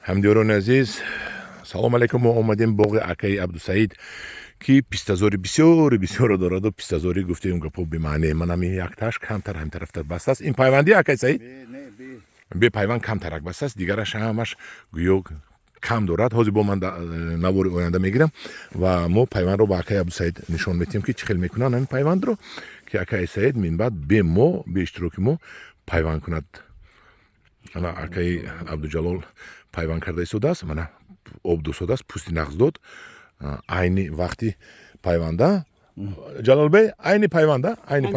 ҳамдиёрони азиз, салому алайкум. мо омадем боғи акаи Абдусаид ки пистазори бисёро дораду пистазори гуфтем гапо бемаъне. Манам якташ камтар ҳам тарафтар бастааст. Ин пайванди акаи Саид? бе пайванд камтарак бастааст, дигараш ҳамаш гӯё кам дорад. ҳозир бо ман навори оянда мегирам ва мо пайвандро ба акаи Абдусаид нишон медиҳем ки чӣ хел мекунанд ҳамин пайвандро, ки акаи Саид минбаъд бе мо, бе иштироки мо пайванд кунад. ана акаи Абдуҷалол пайванд карда истодааст, мана об дусодааст, пӯсти нағз дод. Айни вақти пайванда Ҷалолбей, айни пайванда, айни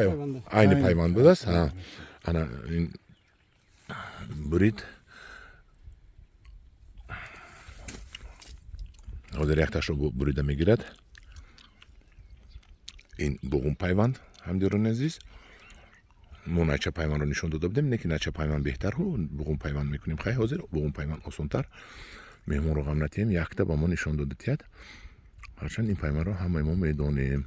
пайванд будааст. Ана ин бурид ҳозир яхташро бурида мегирад. Ин буғум пайванд, ҳамдиёрони азиз. мо найча пайвандро нишон дода будем, не ки найча пайванд беҳтару буғум пайванд мекунем. Хай ҳозир буғум пайванд осонтар. меҳмонро ғам натиҳем, якта ба мо нишон дода тиҳад. ҳарчанд ин пайвандро ҳамаи мо медонем.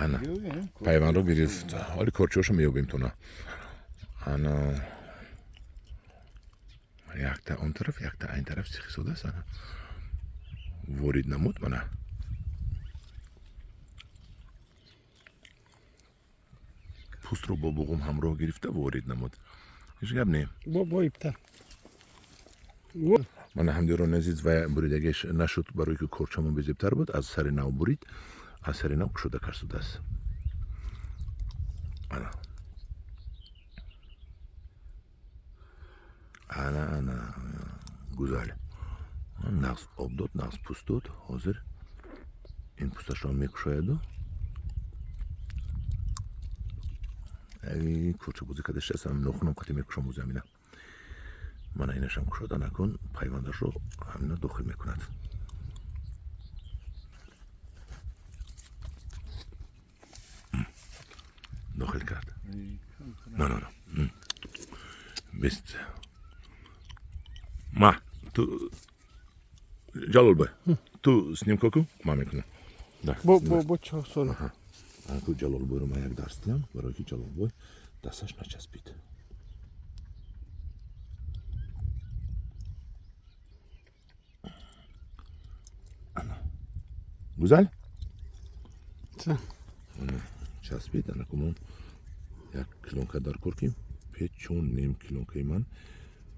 ана пайвандро гирифт. ҳоли корчиҳошо меёбем то на. ана якта он тараф, якта айн тараф сихи содааст. ана ворид намуд мана. пӯстро бо буғум ҳамроҳ гирифта ворид намуд. ҳеҷ гап не. мана ҳамдиёрони азиз ва буридагиаш нашуд, барои ки корчамон безебтар буд, аз сари нав бурид, аз сари нав кушода карсудааст. ана гузал. нағз об дод, нағз пӯст дод. ҳозир ин пӯсташро мекушояду. корчабозӣ карда шастам, нохунам қати мекушам бо замина. мана инашам кушода накун, пайвандашро ҳамина дохил мекунад. дохил кард. бест. ма ту Ҷалолбой, ту снимка кун, ман мекунам. бо чоҳсон. Ту Ҷалолбойро ман як дарс диҳам, барои ки Ҷалолбой дасташ начаспид. гузал часпид. ана кумон як килонка дар кор ким, печон нем килонкаи ман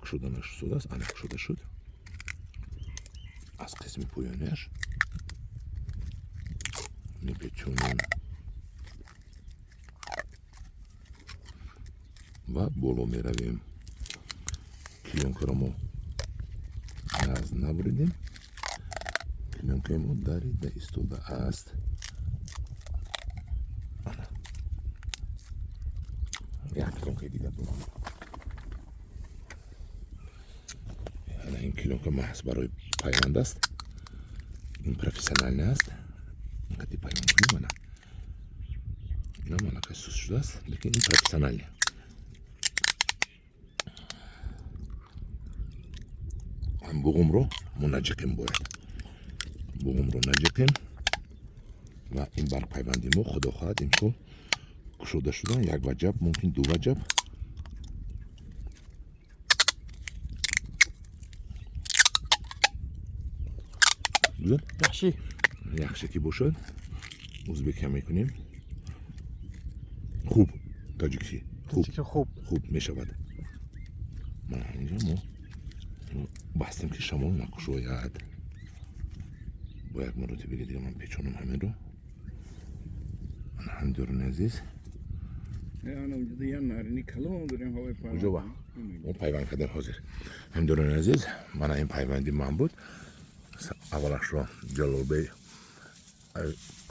кушода нашудааст. ана кушода шуд. аз қисми поёнияш мепечонем ва боло меравем. килонкаро мо нағз набуридем. килонкаи мо дарида истодааст. як килонкаи дигар дорам. ана ин килонка маҳз барои пайванд аст. ин профессионалне аст. инқадри пайванд кунем. ана ина малакай сус шудааст, лекин ин профессионалне. буғумро мо наҷиқем бояд. буғумро наҷиқем ва ин бар пайванди мо худо хоҳад имсол кушода шуда як ваҷаб, мумкин ду ваҷаб. яхше ки бошад узбекия мекунем. хуб таҷикӣ хуб мешавад. мана инҷо мо бастем ки шамол накушояд. бо як маротибаги дига ман печонам ҳаминро. ҳамдиёрони азиз, мо пайванд кардем ҳозир. ҳамдиёрони азиз, мана ин пайванди ман буд. аввалашро Ҷалолбей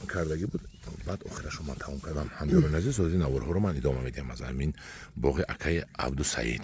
кардаги буд, баъд охирашро ман тамом кардам. ҳамдиёрони азиз, ҳозир наворҳоро ман идома медиҳам аз ҳамин боғи акаи Абдусаид.